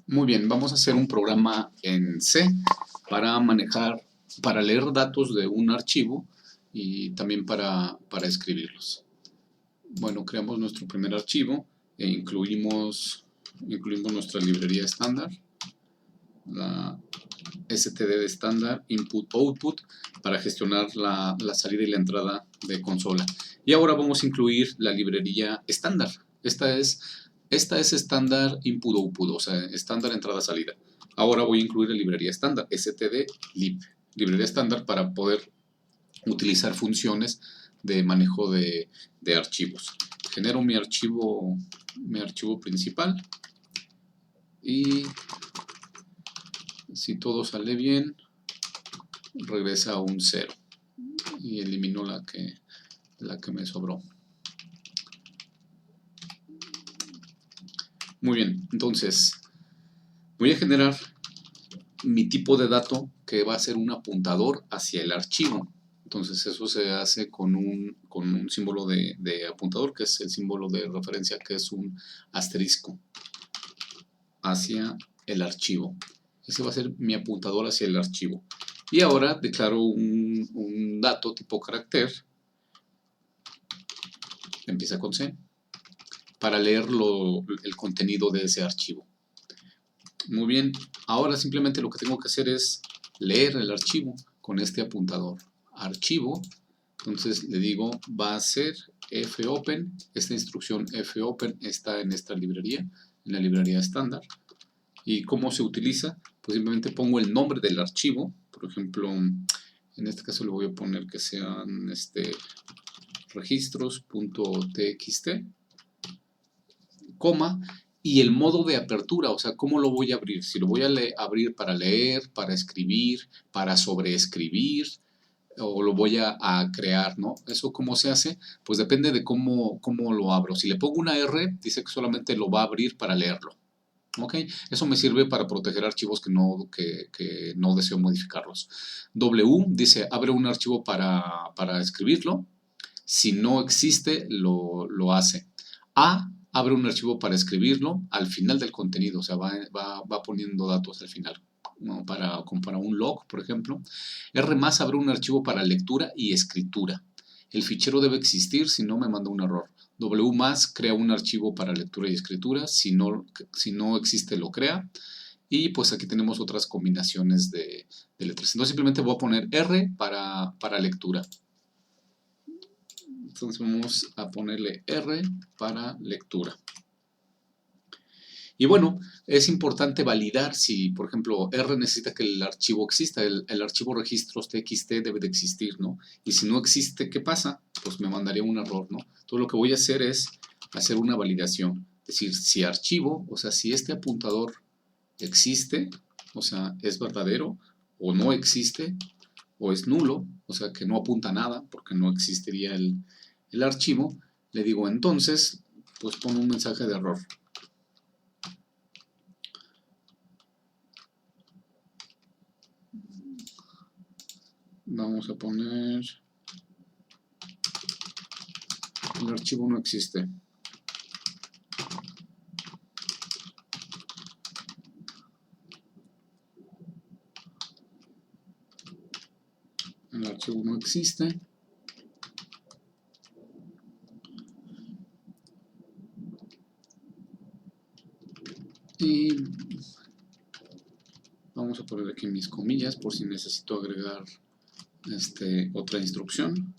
Muy bien, vamos a hacer un programa en C para leer datos de un archivo y también para escribirlos. Bueno, creamos nuestro primer archivo e incluimos nuestra librería estándar, la std de estándar, input-output, para gestionar la salida y la entrada de consola. Y ahora vamos a incluir la librería estándar. Esta es estándar input-output, o sea, estándar entrada-salida. Ahora voy a incluir la librería estándar, std-lib, librería estándar para poder utilizar funciones de manejo de archivos. Genero mi archivo principal y si todo sale bien, regresa a un 0 y elimino la que me sobró. Muy bien, entonces voy a generar mi tipo de dato que va a ser un apuntador hacia el archivo. Entonces eso se hace con un símbolo de apuntador, que es el símbolo de referencia, que es un asterisco hacia el archivo. Ese va a ser mi apuntador hacia el archivo. Y ahora declaro un dato tipo carácter, empieza con C, para leer el contenido de ese archivo. Muy bien, ahora simplemente lo que tengo que hacer es leer el archivo con este apuntador. Archivo, entonces le digo va a ser fopen, esta instrucción fopen está en esta librería, en la librería estándar. ¿Y cómo se utiliza? Pues simplemente pongo el nombre del archivo, por ejemplo, en este caso le voy a poner que sean registros.txt, coma, y el modo de apertura, o sea, ¿cómo lo voy a abrir? Si lo voy a abrir para leer, para escribir, para sobreescribir, o lo voy a crear, ¿no? ¿Eso cómo se hace? Pues depende de cómo lo abro. Si le pongo una R, dice que solamente lo va a abrir para leerlo. ¿Ok? Eso me sirve para proteger archivos que no deseo modificarlos. W dice, abre un archivo para escribirlo. Si no existe, lo hace. A abre un archivo para escribirlo al final del contenido, o sea, va poniendo datos al final, ¿no? para un log, por ejemplo. R más abre un archivo para lectura y escritura. El fichero debe existir, si no me manda un error. W más crea un archivo para lectura y escritura, si no existe lo crea. Y pues aquí tenemos otras combinaciones de letras. Entonces simplemente voy a poner R para lectura. Entonces vamos a ponerle R para lectura. Y bueno, es importante validar si, por ejemplo, R necesita que el archivo exista. El archivo registros txt debe de existir, ¿no? Y si no existe, ¿qué pasa? Pues me mandaría un error, ¿no? Entonces lo que voy a hacer es hacer una validación. Es decir, si archivo, o sea, si este apuntador existe, o sea, es verdadero, o no existe, o es nulo, o sea, que no apunta a nada, porque no existiría el archivo, le digo entonces, pues pongo un mensaje de error. Vamos a poner, el archivo no existe. El archivo no existe. Y vamos a poner aquí mis comillas por si necesito agregar otra instrucción.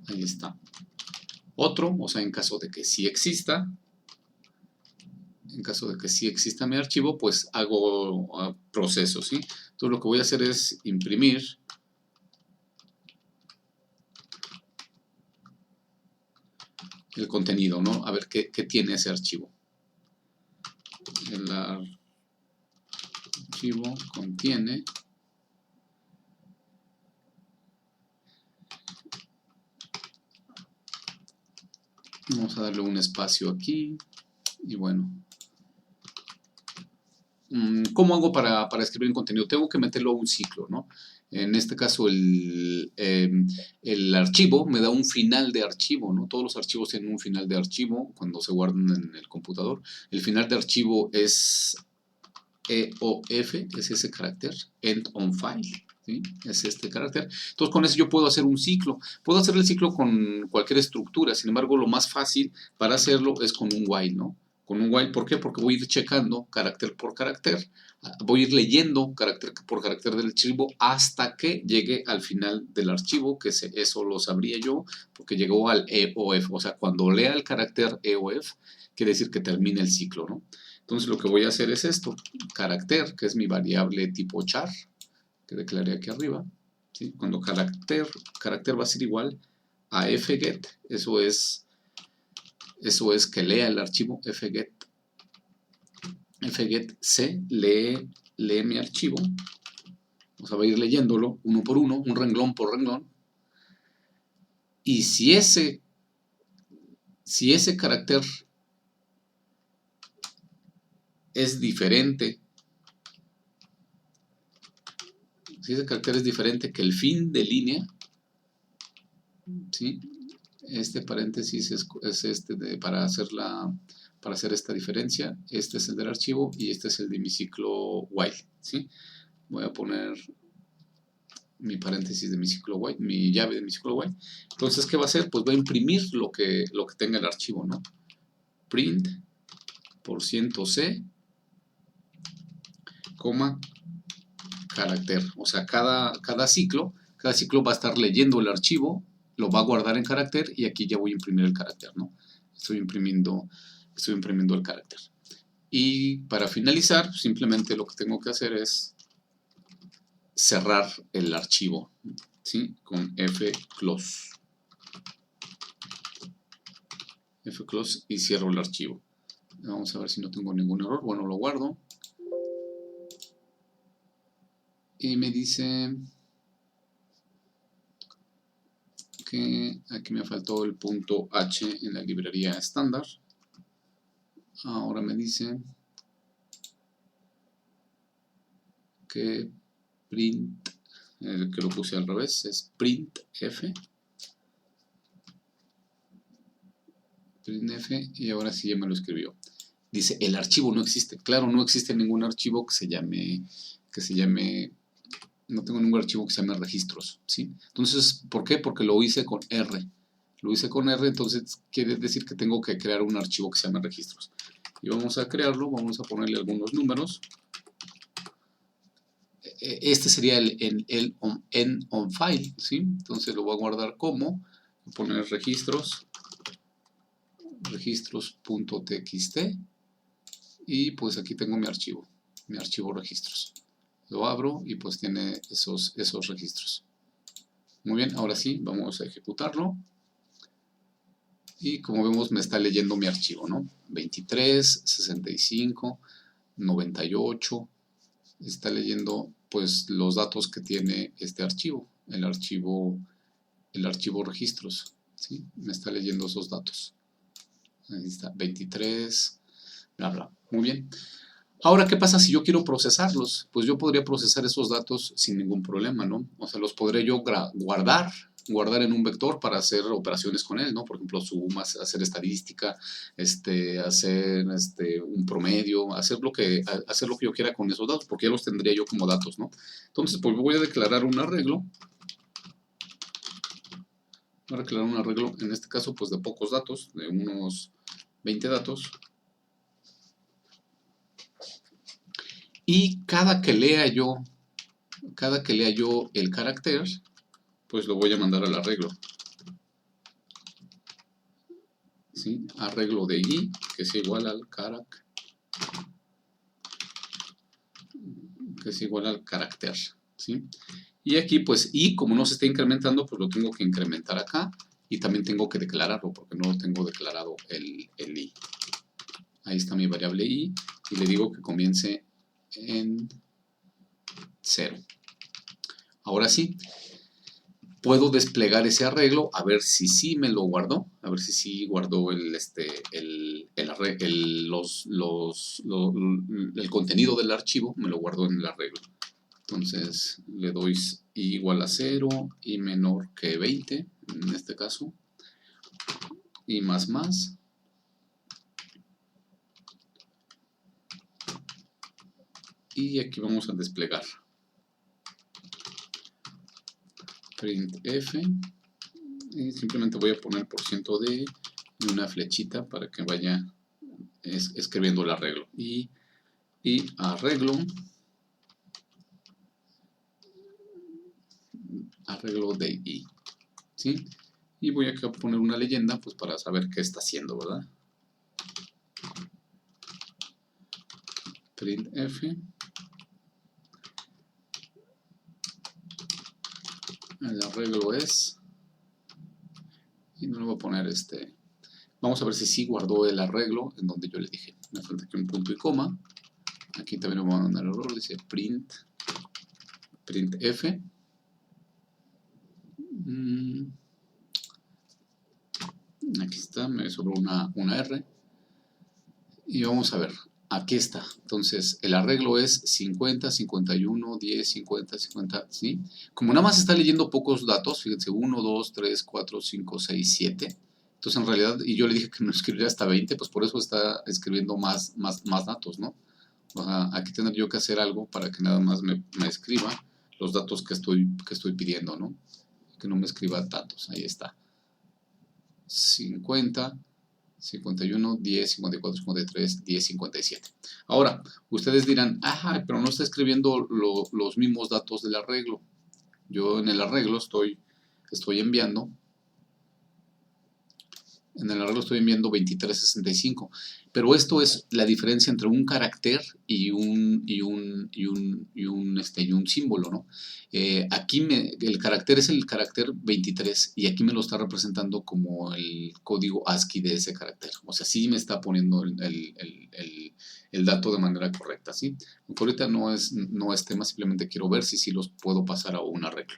Ahí está. Otro, o sea, en caso de que sí exista, mi archivo, pues hago procesos, ¿sí? Entonces lo que voy a hacer es imprimir el contenido, ¿no? A ver qué tiene ese archivo. El archivo contiene vamos a darle un espacio aquí y bueno, ¿Cómo hago para escribir un contenido? Tengo que meterlo a un ciclo, ¿no? En este caso, el archivo me da un final de archivo, ¿no? Todos los archivos tienen un final de archivo cuando se guardan en el computador. El final de archivo es EOF, es ese carácter, end on file, ¿sí? Es este carácter. Entonces, con eso yo puedo hacer un ciclo. Puedo hacer el ciclo con cualquier estructura, sin embargo, lo más fácil para hacerlo es con un while, ¿no? Con un while, ¿por qué? Porque voy a ir checando carácter por carácter, voy a ir leyendo carácter por carácter del archivo hasta que llegue al final del archivo, que eso lo sabría yo, porque llegó al EOF, o sea, cuando lea el carácter EOF, quiere decir que termina el ciclo, ¿no? Entonces lo que voy a hacer es esto, carácter, que es mi variable tipo char, que declaré aquí arriba, ¿sí? Cuando carácter va a ser igual a fget, eso es que lea el archivo fget. Fget c lee mi archivo, o sea, va a ir leyéndolo uno por uno, un renglón por renglón, y si ese carácter es diferente, si ese carácter es diferente que el fin de línea, ¿sí? Este paréntesis es para hacer esta diferencia. Este es el del archivo y este es el de mi ciclo while, ¿sí? Voy a poner mi paréntesis de mi ciclo while, mi llave de mi ciclo while. Entonces, ¿qué va a hacer? Pues va a imprimir lo que tenga el archivo, ¿no? Print %c, coma, carácter. O sea, cada ciclo va a estar leyendo el archivo, lo va a guardar en carácter y aquí ya voy a imprimir el carácter, ¿no? Estoy imprimiendo el carácter. Y para finalizar, simplemente lo que tengo que hacer es cerrar el archivo, ¿sí? Con fclose. Fclose y cierro el archivo. Vamos a ver si no tengo ningún error. Bueno, lo guardo. Y me dice que aquí me faltó el punto H en la librería estándar. Ahora me dice que print, que lo puse al revés, es printf. Printf, y ahora sí ya me lo escribió. Dice, el archivo no existe. Claro, no existe ningún archivo que se llame, no tengo ningún archivo que se llame registros, ¿sí? Entonces, ¿por qué? Porque lo hice con R. Lo hice con R, entonces quiere decir que tengo que crear un archivo que se llame registros. Y vamos a crearlo, vamos a ponerle algunos números. Este sería el end on file, ¿sí? Entonces lo voy a guardar como, voy a poner registros.txt, y pues aquí tengo mi archivo registros. Lo abro y pues tiene esos registros. Muy bien, ahora sí, vamos a ejecutarlo. Y como vemos me está leyendo mi archivo, ¿no? 23, 65, 98. Está leyendo pues los datos que tiene este archivo, el archivo registros, ¿sí? Me está leyendo esos datos. Ahí está, 23, bla, bla. Muy bien. Ahora, ¿qué pasa si yo quiero procesarlos? Pues yo podría procesar esos datos sin ningún problema, ¿no? O sea, los podré yo guardar en un vector para hacer operaciones con él, ¿no? Por ejemplo, sumas, hacer estadística, hacer un promedio, hacer lo que yo quiera con esos datos, porque ya los tendría yo como datos, ¿no? Entonces, pues voy a declarar un arreglo. Voy a declarar un arreglo, en este caso, pues de pocos datos, de unos 20 datos. Y cada que lea yo el carácter, pues lo voy a mandar al arreglo. ¿Sí? Arreglo de i, que es igual al carácter. ¿Sí? Y aquí, pues, i, como no se está incrementando, pues lo tengo que incrementar acá. Y también tengo que declararlo, porque no lo tengo declarado el i. Ahí está mi variable i. Y le digo que comience en 0. Ahora sí, puedo desplegar ese arreglo, a ver si sí me lo guardó, a ver si sí guardó el contenido del archivo, me lo guardó en el arreglo. Entonces le doy i igual a 0 y menor que 20, en este caso, y más. Y aquí vamos a desplegar. printf, y simplemente voy a poner %d y una flechita para que vaya escribiendo el arreglo. Y arreglo de i, ¿sí? Y voy aquí a poner una leyenda pues para saber qué está haciendo, ¿verdad? printf, el arreglo es, y no le voy a poner vamos a ver si sí guardó el arreglo en donde yo le dije. Me falta aquí un punto y coma. Aquí también le voy a mandar el error, dice printf. Aquí está, me sobró una R. Y vamos a ver, aquí está. Entonces, el arreglo es 50, 51, 10, 50, 50, ¿sí? Como nada más está leyendo pocos datos, fíjense, 1, 2, 3, 4, 5, 6, 7. Entonces, en realidad, y yo le dije que me escribiría hasta 20, pues por eso está escribiendo más datos, ¿no? O sea, aquí tendré yo que hacer algo para que nada más me escriba los datos que estoy pidiendo, ¿no? Que no me escriba datos, ahí está. 50, 51, 10, 54, 53, 10, 57. Ahora, ustedes dirán, ajá, pero no está escribiendo los mismos datos del arreglo. Yo en el arreglo estoy enviando 2365. Pero esto es la diferencia entre un carácter y un símbolo, ¿no? Aquí el carácter es el carácter 23 y aquí me lo está representando como el código ASCII de ese carácter. O sea, sí me está poniendo el dato de manera correcta, ¿sí? Aunque ahorita no es tema, simplemente quiero ver si los puedo pasar a un arreglo.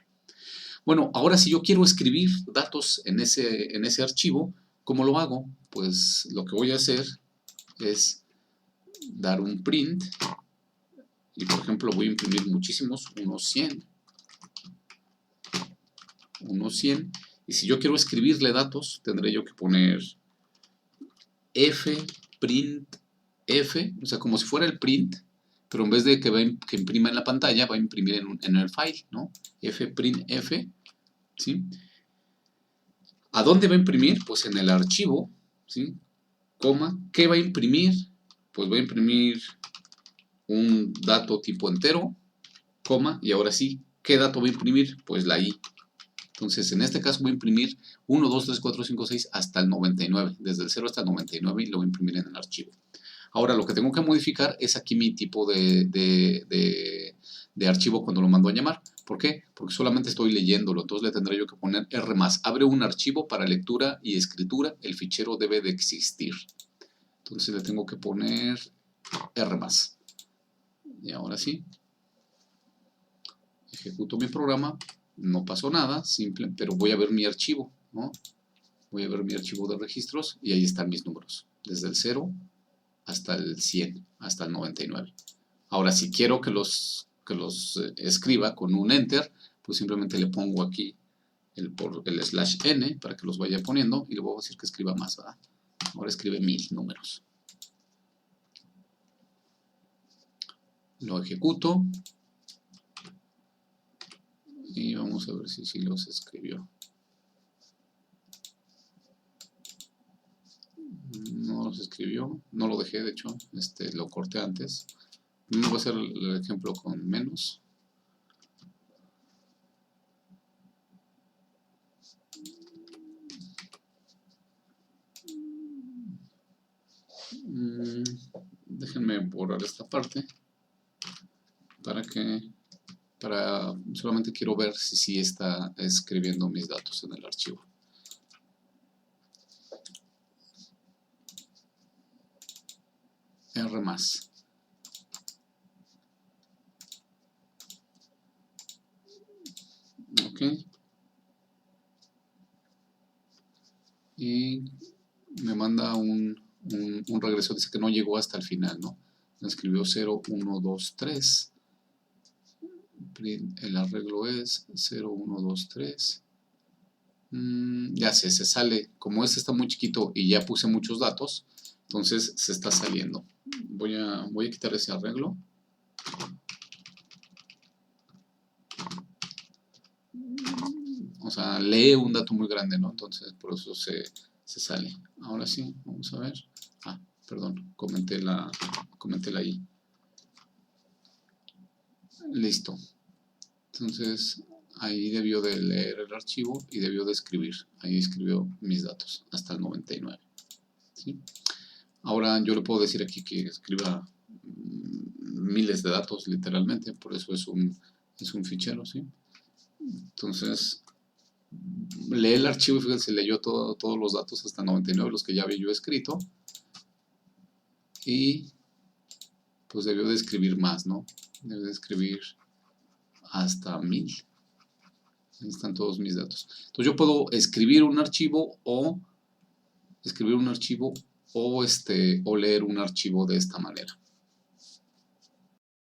Bueno, ahora si yo quiero escribir datos en ese archivo, ¿cómo lo hago? Pues lo que voy a hacer es dar un print y por ejemplo voy a imprimir muchísimos, unos 100, y si yo quiero escribirle datos tendré yo que poner print f, o sea como si fuera el print, pero en vez de que imprima en la pantalla va a imprimir en el file, ¿no? print f, ¿sí? ¿A dónde va a imprimir? Pues en el archivo, ¿sí? Coma, ¿qué va a imprimir? Pues voy a imprimir un dato tipo entero, coma, y ahora sí, ¿qué dato voy a imprimir? Pues la i. Entonces, en este caso voy a imprimir 1, 2, 3, 4, 5, 6 hasta el 99, desde el 0 hasta el 99 y lo voy a imprimir en el archivo. Ahora, lo que tengo que modificar es aquí mi tipo de archivo cuando lo mando a llamar. ¿Por qué? Porque solamente estoy leyéndolo, entonces le tendré yo que poner R+. Abre un archivo para lectura y escritura, el fichero debe de existir. Entonces le tengo que poner R+. Y ahora sí, ejecuto mi programa, no pasó nada, simple, pero voy a ver mi archivo, ¿no? Voy a ver mi archivo de registros y ahí están mis números, desde el 0 hasta el 100, hasta el 99. Ahora, si quiero que los escriba con un enter, pues simplemente le pongo aquí el /n para que los vaya poniendo y le voy a decir que escriba más, ¿verdad? Ahora escribe 1000 números. Lo ejecuto y vamos a ver si los escribió. No los escribió, no lo dejé, de hecho, lo corté antes. Voy a hacer el ejemplo con menos. Déjenme borrar esta parte solamente quiero ver si sí está escribiendo mis datos en el archivo. R+. Ok. y me manda un regreso, dice que no llegó hasta el final, ¿no? Me escribió 0, 1, 2, 3. El arreglo es 0, 1, 2, 3. Ya sé, se sale. Como este está muy chiquito y ya puse muchos datos, entonces se está saliendo. Voy a quitar ese arreglo. O sea, lee un dato muy grande, ¿no? Entonces por eso se sale. Ahora sí, vamos a ver. Ah, perdón, comenté la I. Listo. Entonces ahí debió de leer el archivo y debió de escribir. Ahí escribió mis datos hasta el 99. ¿Sí? Ahora yo le puedo decir aquí que escriba miles de datos literalmente, por eso es un fichero, ¿sí? Entonces lee el archivo y fíjense, leyó todos los datos hasta 99, los que ya había yo escrito, y pues debió de escribir más, ¿no? Debió de escribir hasta 1000. Ahí están todos mis datos. Entonces yo puedo escribir un archivo o leer un archivo de esta manera.